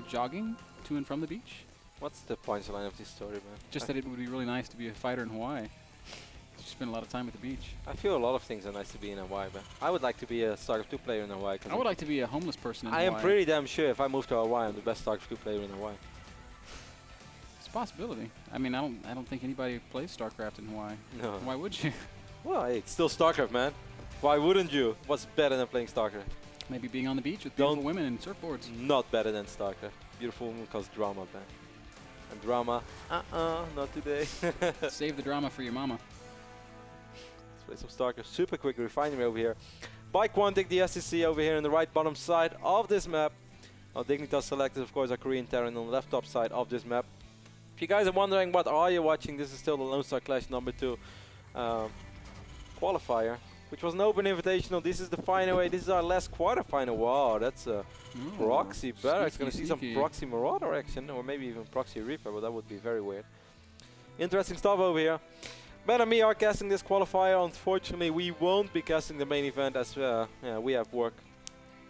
jogging to and from the beach. What's the punchline of this story, man? Just that it would be really nice to be a fighter in Hawaii. You spend a lot of time at the beach. I feel a lot of things are nice to be in Hawaii, but I would like to be a Starcraft 2 player in Hawaii. I would like to be a homeless person in I Hawaii. am pretty damn sure if I move to Hawaii, I'm the best Starcraft 2 player in Hawaii. It's a possibility. I mean, I don't think anybody plays StarCraft in Hawaii. No. Why would you? Well, hey, it's still StarCraft, man. Why wouldn't you? What's better than playing StarCraft? Maybe being on the beach with beautiful women and surfboards. Not better than StarCraft. Beautiful woman causes drama, man. And drama, not today. Save the drama for your mama. Let's play some StarCraft. Super quick refinery over here. VKontakte, the STC over here on the right bottom side of this map. Now Dignitas Select is of course our Korean Terran on the left top side of this map. If you guys are wondering what are you watching, this is still the Lone Star Clash number 2 qualifier, which was an open invitational. This is the final way. This is our last quarterfinal. Wow, that's a proxy barracks. Gonna see some proxy marauder action, or maybe even proxy reaper, but that would be very weird. Interesting stuff over here. Ben and me are casting this qualifier. Unfortunately, we won't be casting the main event as we have work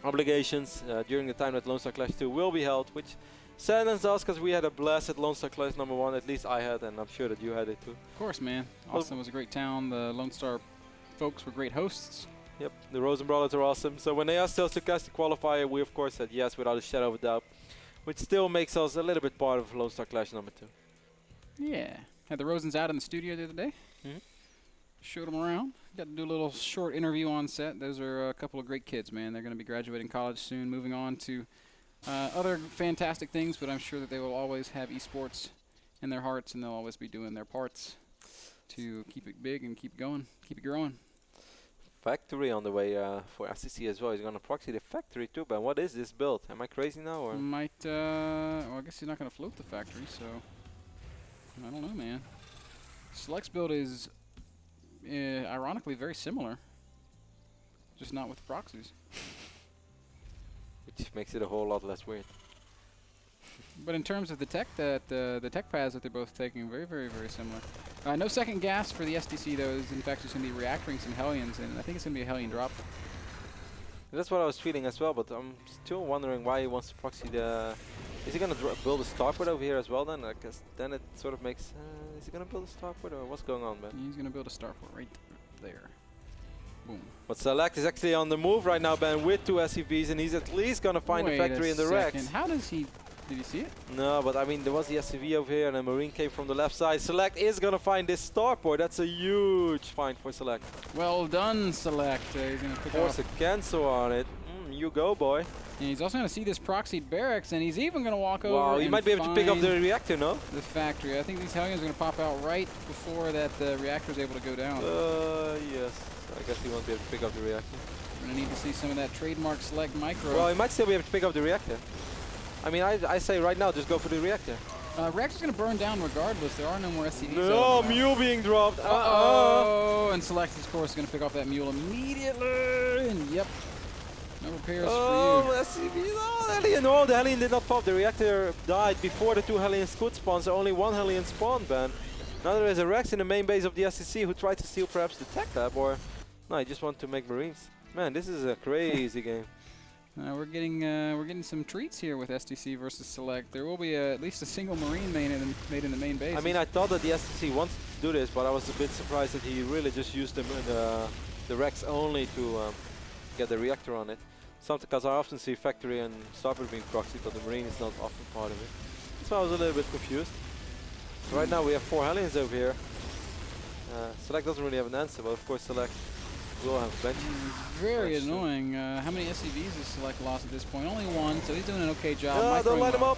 obligations during the time that Lone Star Clash 2 will be held, which saddens us because we had a blast at Lone Star Clash number 1. At least I had, and I'm sure that you had it too. Of course, man. Austin was a great town. The Lone Star folks were great hosts. Yep, the Rosen Brothers are awesome. So when they asked us to cast the qualifier, we of course said yes without a shadow of a doubt, which still makes us a little bit part of Lone Star Clash number 2. Yeah. Had the Rosens out in the studio the other day. Showed them around. Got to do a little short interview on set. Those are a couple of great kids, man. They're going to be graduating college soon, moving on to other fantastic things, but I'm sure that they will always have esports in their hearts, and they'll always be doing their parts to keep it big and keep going, keep it growing. Factory on the way for STC as well. He's going to proxy the factory too, but what is this build? Am I crazy now? Or? Might, well, I guess he's not going to float the factory, so I don't know, man. Select's build is ironically very similar, just not with proxies. Which makes it a whole lot less weird. But in terms of the tech the tech paths that they're both taking, very, very, very similar. No second gas for the STC though. Is in fact just going to be reactoring some Hellions, and I think it's going to be a Hellion drop. That's what I was feeling as well, but I'm still wondering why he wants to proxy the... Is he going to build a starport over here as well then? I guess then it sort of makes... is he going to build a starport or what's going on, man? He's going to build a starport right there. Boom. But Select is actually on the move right now, Ben, with 2 SCVs, and he's at least going to find the factory in the Rex. How does he... Did you see it? No, but I mean, there was the SCV over here, and a Marine came from the left side. Select is going to find this starport. That's a huge find for Select. Well done, Select. He's going to pick Force a cancel on it. You go, boy. And he's also going to see this proxied barracks, and he's even going to walk over. Wow, he might be able to pick up the reactor, no? The factory. I think these Hellions are going to pop out right before that the reactor is able to go down. Yes. I guess he won't be able to pick up the reactor. We're going to need to see some of that trademark Select micro. Well, he might still be able to pick up the reactor. I mean, I say right now, just go for the reactor. Reactor's going to burn down regardless. There are no more SCVs. No, mule being dropped. Uh-oh. And Select, of course, is going to pick off that mule immediately. And yep. No repairs for you. SCV, oh, Hellion. No, the Hellion did not pop. The reactor died before the 2 Hellions could spawn, so only 1 Hellion spawned, Ben. Now there is a Rex in the main base of the STC who tried to steal perhaps the tech lab, or... No, I just want to make Marines. Man, this is a crazy game. We're getting some treats here with STC versus Select. There will be at least a single Marine made in the main base. I mean, I thought that the STC wanted to do this, but I was a bit surprised that he really just used the Rex only to get the reactor on it. Something because I often see factory and starport being proxied, but the Marine is not often part of it. So I was a little bit confused. Right now we have 4 Hellions over here. Select doesn't really have an answer, but of course Select will have a bench. Very annoying. How many SCVs is Select lost at this point? Only 1, so he's doing an okay job. Don't light him up!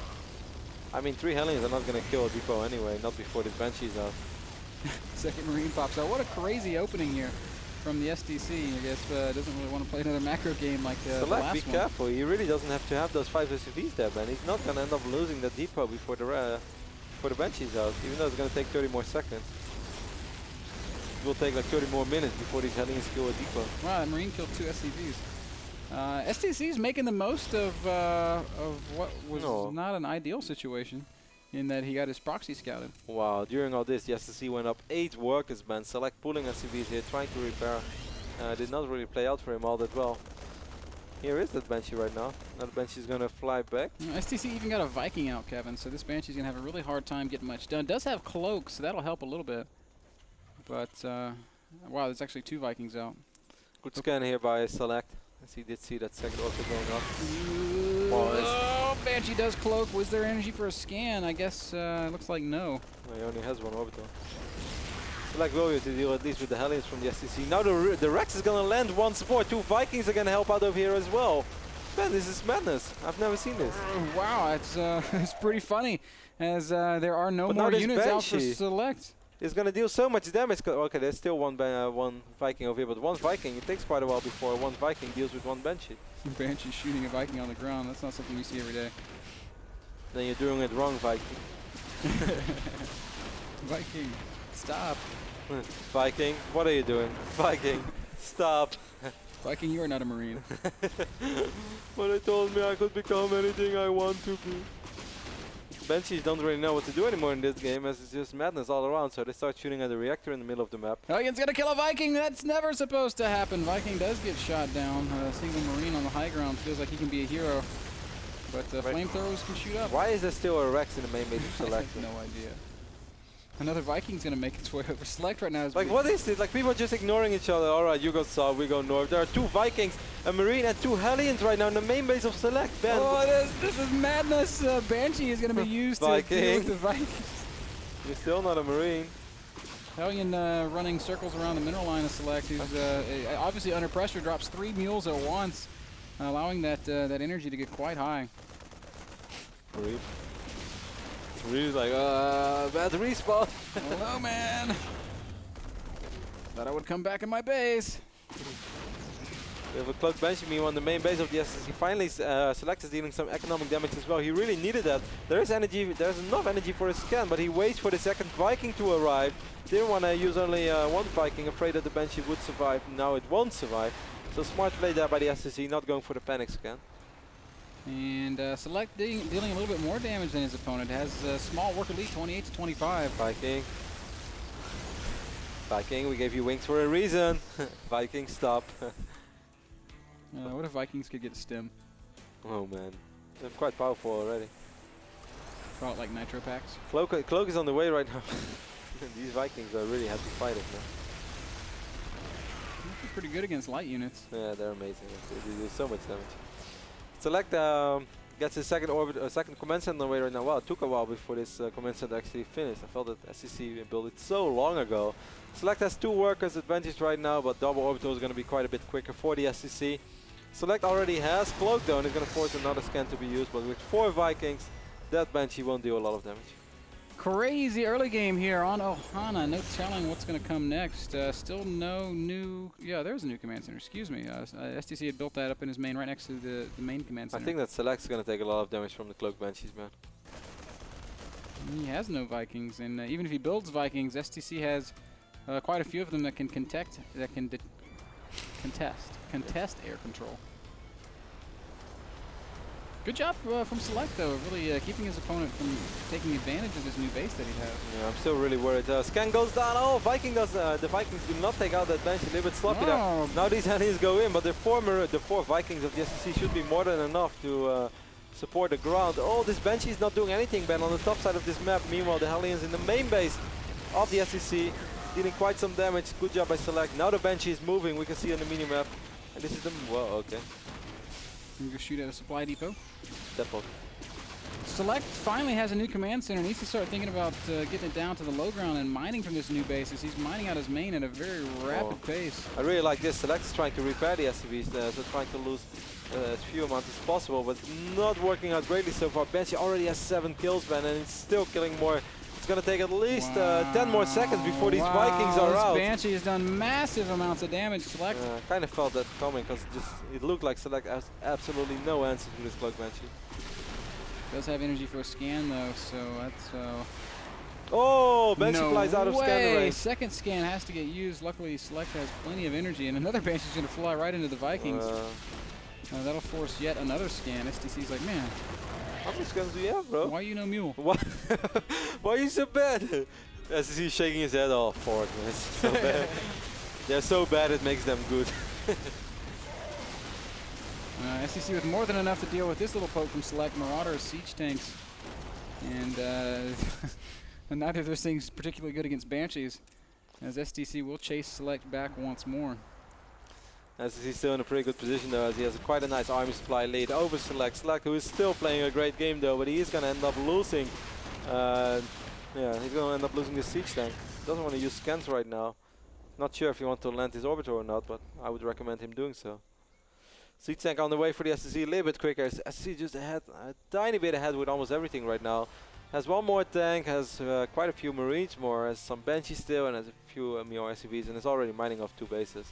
I mean, 3 Hellions are not going to kill a depot anyway, not before this Banshee's out. Second Marine pops out. What a crazy opening here from the STC. I guess doesn't really want to play another macro game like the last one. Be careful. He really doesn't have to have those 5 SCVs there, man. He's not going to end up losing the depot before the Banshee's out, even though it's going to take 30 more seconds. It will take like 30 more minutes before these Hellions kill a depot. Wow, the Marine killed 2 SCVs. STC's making the most of what was not an ideal situation, in that he got his proxy scouted. Wow, during all this, the STC went up 8 workers, man. Select pulling SCVs here, trying to repair. Did not really play out for him all that well. Here is that Banshee right now. Now the Banshee's gonna fly back. STC even got a Viking out, Kevin, so this Banshee's gonna have a really hard time getting much done. Does have cloak, so that'll help a little bit. But, wow, there's actually 2 Vikings out. Good scan here by Select, as he did see that second orbital going up. Oh, Banshee does cloak. Was there energy for a scan? I guess, looks like no. He only has 1 orbital. Select will be to deal at least with the Hellions from the STC. Now the Rex is gonna land 1 support. 2 Vikings are gonna help out over here as well. Man, this is madness. I've never seen this. Wow, it's it's pretty funny, as there are no more units out for Select. It's gonna deal so much damage. Okay, there's still one Viking over here, but 1 Viking. It takes quite a while before 1 Viking deals with 1 Banshee. Banshee shooting a Viking on the ground. That's not something we see every day. Then you're doing it wrong, Viking. Viking, stop. Viking, what are you doing? Viking, stop. Viking, you are not a Marine. But they told me I could become anything I want to be. Banshees don't really know what to do anymore in this game, as it's just madness all around, so they start shooting at the reactor in the middle of the map. Hellions gonna kill a Viking! That's never supposed to happen. Viking does get shot down. A single Marine on the high ground feels like he can be a hero. But flamethrowers can shoot up. Why is there still a Rex in the main base of Select? I have no idea. Another Viking's gonna make its way over. Select right now is like, what is it? Like, people are just ignoring each other. Alright, you go south, we go north. There are 2 Vikings, a Marine, and 2 Hellions right now in the main base of Select. Ben. Oh, this is madness. Banshee is gonna be used to deal with the Vikings. You're still not a Marine. Hellion running circles around the mineral line of Select, who's obviously under pressure, drops 3 mules at once, allowing that energy to get quite high. Marine. Marine's like, bad respawn. Hello, man. Thought I would come back in my base. We have a cloaked Banshee meanwhile on the main base of the STC. Finally, Select is dealing some economic damage as well. He really needed that. There's energy, there's enough energy for his scan, but he waits for the second Viking to arrive. Didn't want to use only 1 Viking, afraid that the Banshee would survive. Now it won't survive. So smart play there by the STC, not going for the panic scan. And Select dealing a little bit more damage than his opponent. Has a small worker lead, 28 to 25. Viking. Viking, we gave you wings for a reason. Viking, stop. What if Vikings could get a stim? Oh man, they're quite powerful already. Call it like nitro packs. Cloak is on the way right now. These Vikings are really happy fighters now. They're pretty good against light units. Yeah, they're amazing. They do so much damage. Select gets his second command center on the way right now. Wow, it took a while before this command center actually finished. I felt that STC built it so long ago. Select has 2 workers advantage right now, but double orbital is going to be quite a bit quicker for the STC. Select already has cloak though, and it's going to force another scan to be used, but with 4 Vikings, that Banshee won't do a lot of damage. Crazy early game here on Ohana. No telling what's going to come next. Still no new... Yeah, there's a new command center. Excuse me. STC had built that up in his main, right next to the main command center. I think that Select's going to take a lot of damage from the cloaked Banshees, man. He has no Vikings, and even if he builds Vikings, STC has quite a few of them that can contest air control. Good job from Select, though, really keeping his opponent from taking advantage of this new base that he has. Yeah, I'm still really worried. Scan goes down. Oh, the Vikings do not take out that Banshee. A little bit sloppy there. Now these Hellions go in, but the 4 Vikings of the STC should be more than enough to support the ground. Oh, this Banshee is not doing anything, Ben, on the top side of this map. Meanwhile, the Hellions in the main base of the STC dealing quite some damage. Good job by Select. Now the Banshee is moving. We can see on the mini-map. And this is the... Well, okay. You go shoot at a supply depot. Depot. Select finally has a new command center. Needs to start thinking about getting it down to the low ground and mining from this new base, as he's mining out his main at a very rapid pace. I really like this. Select is trying to repair the SCVs, so trying to lose as few amounts as possible, but not working out greatly so far. Banshee already has 7 kills, man, and it's still killing more. It's going to take at least 10 more seconds before these Vikings are out. Banshee has done massive amounts of damage. Select. I kind of felt that coming, because it looked like Select has absolutely no answer to this Cloak Banshee. Does have energy for a scan though, so that's... Oh, Banshee flies out of scan range. Second scan has to get used. Luckily, Select has plenty of energy, and another Banshee's going to fly right into the Vikings. That'll force yet another scan. STC's like, man, how many scans do you have, bro? Why you no mule? Why are you so bad? STC shaking his head. Oh, forward, man. So bad. They're so bad it makes them good. STC with more than enough to deal with this little poke from Select. Marauders, siege tanks, and neither of those things particularly good against Banshees, as STC will chase Select back once more. STC still in a pretty good position though, as he has quite a nice army supply lead over Select. Select, who is still playing a great game though, but he is going to end up losing. Yeah, he's going to end up losing the siege tank. Doesn't want to use scans right now. Not sure if he wants to land his orbiter or not, but I would recommend him doing so. Siege tank on the way for the STC a little bit quicker. STC just ahead, a tiny bit ahead with almost everything right now. Has one more tank, has quite a few Marines more, has some Banshees still, and has a few more SCVs, and is already mining off 2 bases.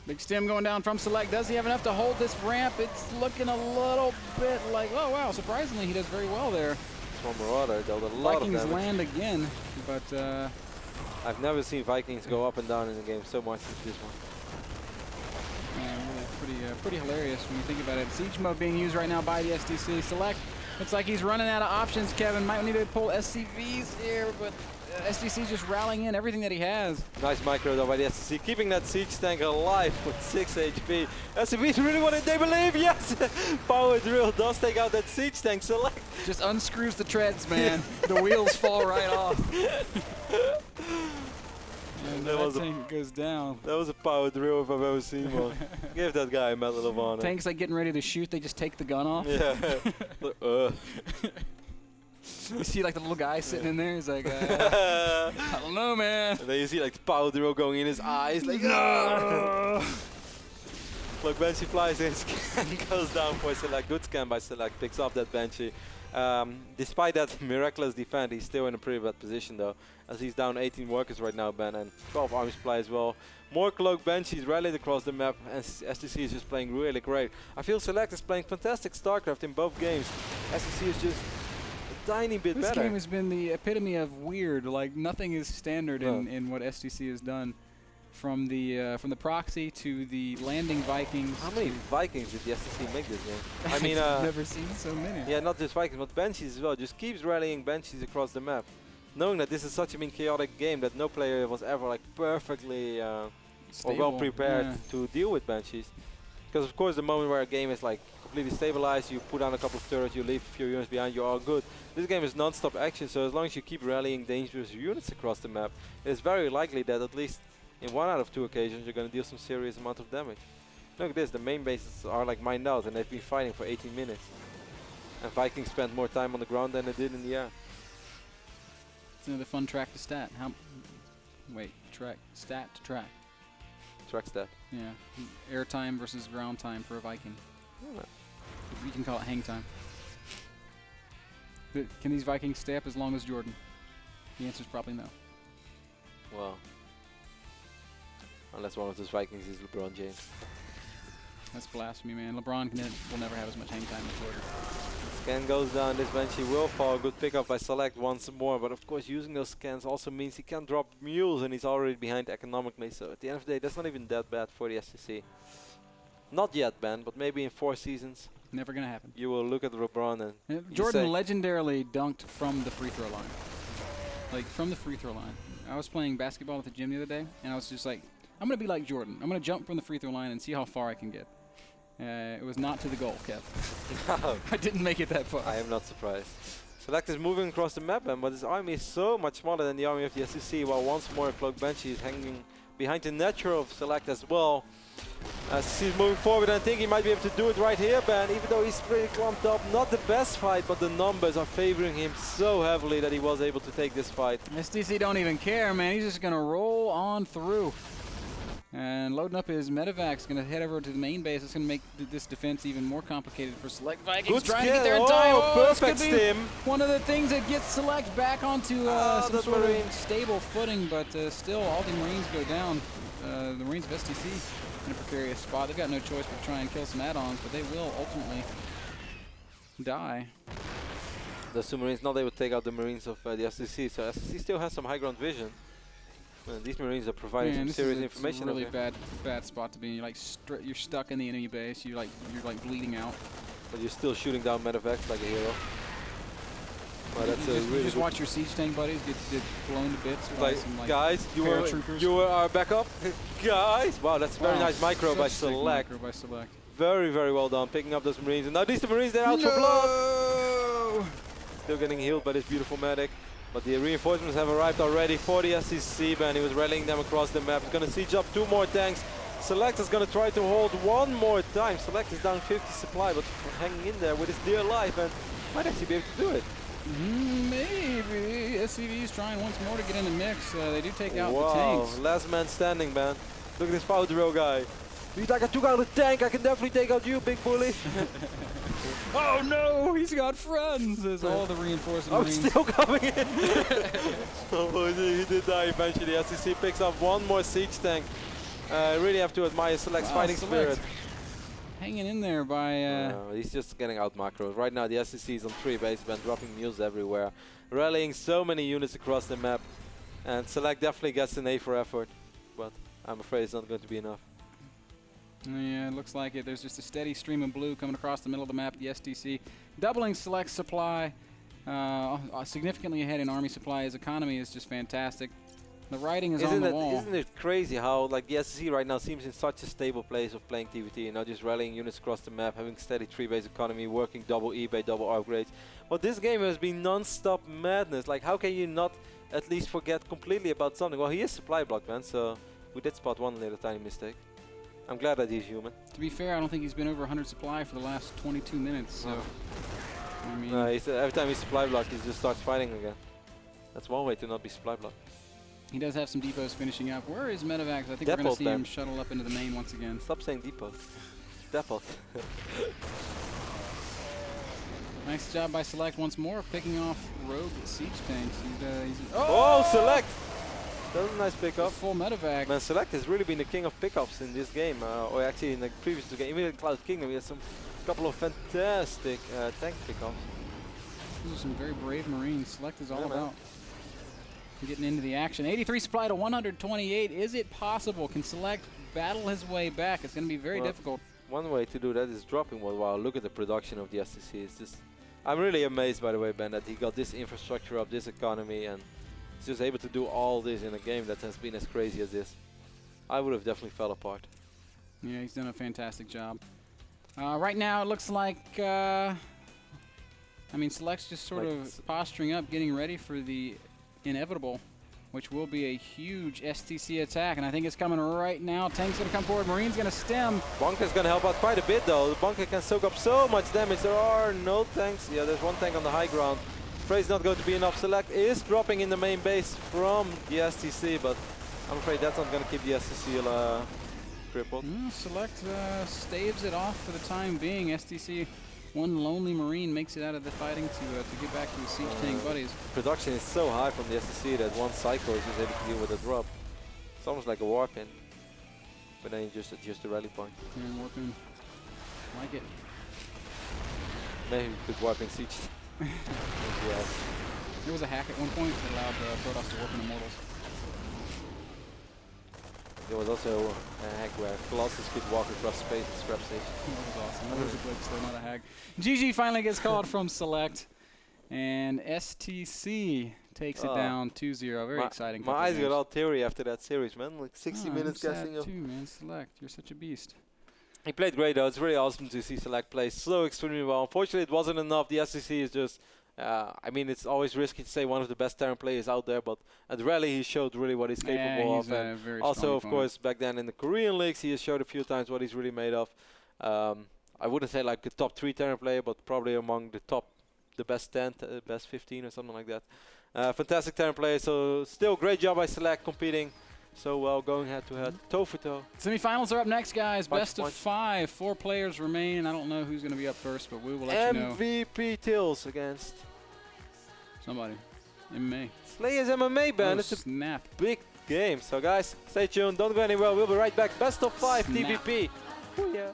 Big stim going down from Select. Does he have enough to hold this ramp? It's looking a little bit like, oh wow, surprisingly he does very well there. It's one Marauder, dealt a lot of damage. Vikings land again, but I've never seen Vikings go up and down in the game so much as this one. Yeah, pretty hilarious when you think about it. Siege mode being used right now by the STC. Select, looks like he's running out of options, Kevin. Might need to pull SCVs here, but STC just rallying in everything that he has. Nice micro though by the STC, keeping that siege tank alive with 6 HP. SCVs really want it, they believe, yes! Power drill does take out that siege tank. Select just unscrews the treads, man. The wheels fall right off. And that tank goes down. That was a power drill if I've ever seen one. Give that guy a medal of honor. Tanks like getting ready to shoot, they just take the gun off. Yeah. You see like the little guy sitting in there, he's like, I don't know, man. And then you see like the power drill going in his eyes, like, no! Look, Banshee flies in, scan goes down for Select. Good scan by Select, picks up that Banshee. Despite that miraculous defense, he's still in a pretty bad position though, as he's down 18 workers right now, Ben, and 12 army supply as well. More cloaked Banshees rallied across the map, and STC is just playing really great. I feel Select is playing fantastic Starcraft in both games. STC is just a tiny bit better. This game has been the epitome of weird. Like nothing is standard in what STC has done. From the proxy to the landing Vikings. How many Vikings did the STC make this game? I mean, I've never seen so many. Yeah, not just Vikings, but Banshees as well. Just keeps rallying Banshees across the map, knowing that this is such a chaotic game that no player was ever like perfectly or well prepared to deal with Banshees. Because of course, the moment where a game is like completely stabilized, you put down a couple of turrets, you leave a few units behind, you're all good. This game is non-stop action, so as long as you keep rallying dangerous units across the map, it is very likely that at least in 1 out of 2 occasions, you're going to deal some serious amount of damage. Look at this, the main bases are like mined out and they've been fighting for 18 minutes. And Vikings spent more time on the ground than they did in the air. It's another fun track to stat. Stat to track. Track stat. Yeah, air time versus ground time for a Viking. Yeah. You can call it hang time. But can these Vikings stay up as long as Jordan? The answer is probably no. Well, unless one of those Vikings is LeBron James. That's blasphemy, man. LeBron will never have as much hang time as Jordan. Scan goes down, this Banshee will fall. Good pickup by Select once more, but of course using those scans also means he can't drop mules and he's already behind economically, so at the end of the day that's not even that bad for the STC. Not yet, Ben, but maybe in 4 seasons. Never gonna happen. You will look at LeBron and Jordan legendarily dunked from the free throw line. Like from the free throw line. I was playing basketball at the gym the other day and I was just like, I'm going to be like Jordan. I'm going to jump from the free throw line and see how far I can get. It was not to the goal, Kev. I didn't make it that far. I am not surprised. Select is moving across the map, but his army is so much smaller than the army of the STC, while once more Cloak Banshee is hanging behind the natural of Select as well. STC is moving forward, and I think he might be able to do it right here, Ben, even though he's pretty clumped up. Not the best fight, but the numbers are favoring him so heavily that he was able to take this fight. STC don't even care, man. He's just going to roll on through. And loading up his medevacs, going to head over to the main base. It's going to make this defense even more complicated for Select. Vikings good trying skill. to get there in time. Perfect stim. One of the things that gets Select back onto some sort of stable footing, but still all the Marines go down. The Marines of STC in a precarious spot. They've got no choice but to try and kill some add-ons, but they will ultimately die. The Submarines, now they would take out the Marines of the STC, so STC still has some high ground vision. These Marines are providing some serious information. This is a really bad spot to be. You're like you're stuck in the enemy base. You're like bleeding out. But you're still shooting down medevacs like a hero. Well, that's you just watch your siege tank buddies get blown to bits. Like, some, guys, you are backup. Guys, wow, that's a very nice micro by Select. very, very well done, picking up those Marines. And now these the Marines, they're out for blood. Still getting healed by this beautiful medic. But the reinforcements have arrived already for the STC, and he was rallying them across the map. He's going to siege up 2 more tanks. Select is going to try to hold 1 more time. Select is down 50 supply, but hanging in there with his dear life and might actually be able to do it. Maybe. SCV is trying once more to get in the mix. They do take out the tanks. Last man standing, man. Look at this power drill guy. He's like, I took out a tank, I can definitely take out you, big bully. Oh no, he's got friends. There's all the reinforcement Marines. Still coming in. Oh, he did die eventually. STC picks up 1 more siege tank. Really have to admire Select's fighting spirit. Hanging in there by... he's just getting out macros. Right now the STC is on 3 bases, been dropping mules everywhere. Rallying so many units across the map. And Select definitely gets an A for effort. But I'm afraid it's not going to be enough. Yeah, it looks like it. There's just a steady stream of blue coming across the middle of the map. The STC doubling Select's supply. Significantly ahead in army supply. His economy is just fantastic. The writing is on the wall. Isn't it crazy how like the STC right now seems in such a stable place of playing TvT and now just rallying units across the map, having steady 3-base economy, working double eBay, double upgrades. Well, this game has been non-stop madness. Like, how can you not at least forget completely about something? Well, he is supply block, man, so we did spot 1 little tiny mistake. I'm glad that he's human. To be fair, I don't think he's been over 100 supply for the last 22 minutes, so... I mean... every time he's supply blocked, he just starts fighting again. That's one way to not be supply blocked. He does have some depots finishing up. Where is Medevac? I think we're going to see him shuttle up into the main once again. Stop saying depot. Depot. Nice job by Select once more, picking off rogue siege tanks. Oh, Select! That was a nice pickup. Full Medevac. Man, Select has really been the king of pickups in this game. Or actually in the previous 2 games. Even in Cloud Kingdom, we had some couple of fantastic tank pickups. These are some very brave Marines. Select is all about getting into the action. 83 supply to 128. Is it possible? Can Select battle his way back? It's going to be very difficult. One way to do that is dropping one. Wow, look at the production of the STC. It's just, I'm really amazed, by the way, Ben, that he got this infrastructure up, this economy, and he's just able to do all this in a game that has been as crazy as this. I would have definitely fell apart. Yeah, he's done a fantastic job. Right now, it looks like, I mean, Select's just sort of posturing up, getting ready for the inevitable, which will be a huge STC attack, and I think it's coming right now. Tank's going to come forward. Marine's going to stem. Bunker's going to help out quite a bit, though. The bunker can soak up so much damage. There are no tanks. Yeah, there's 1 tank on the high ground. Afraid it's not going to be enough. Select is dropping in the main base from the STC, but I'm afraid that's not going to keep the STC crippled. Select staves it off for the time being. STC, 1 lonely Marine makes it out of the fighting to get back to his siege tank buddies. Production is so high from the STC that 1 cycle is just able to deal with a drop. It's almost like a warpin, but then you just adjust the rally point. And warping, like it. Maybe we could warping siege. Yes. There was a hack at one point that allowed Protoss to warp in Immortals. There was also a hack where Colossus could walk across space and scrap station. That was awesome. That was a glitch, though, not a hack. GG finally gets called from Select, and STC takes it down 2-0. Very exciting. My eyes got all teary after that series, man. Like 60 minutes guessing. Too, man. Select, you're such a beast. He played great, though. It's really awesome to see Select play so extremely well. Unfortunately, it wasn't enough. The STC is just... I mean, it's always risky to say one of the best Terran players out there, but at Rally he showed really what he's capable of. And also, of course, back then in the Korean leagues, he has showed a few times what he's really made of. I wouldn't say like a top 3 Terran player, but probably among the best 10, best 15 or something like that. Fantastic Terran player, so still great job by Select competing so well, going head to head, toe for toe. Semifinals are up next, guys. Best of 5. 4 players remain. I don't know who's going to be up first, but we will let you know. MVP Tills against somebody. MMA. Slayers MMA, Ben. It's a big game. So, guys, stay tuned. Don't go anywhere. We'll be right back. Best of 5 TVP. Oh, yeah.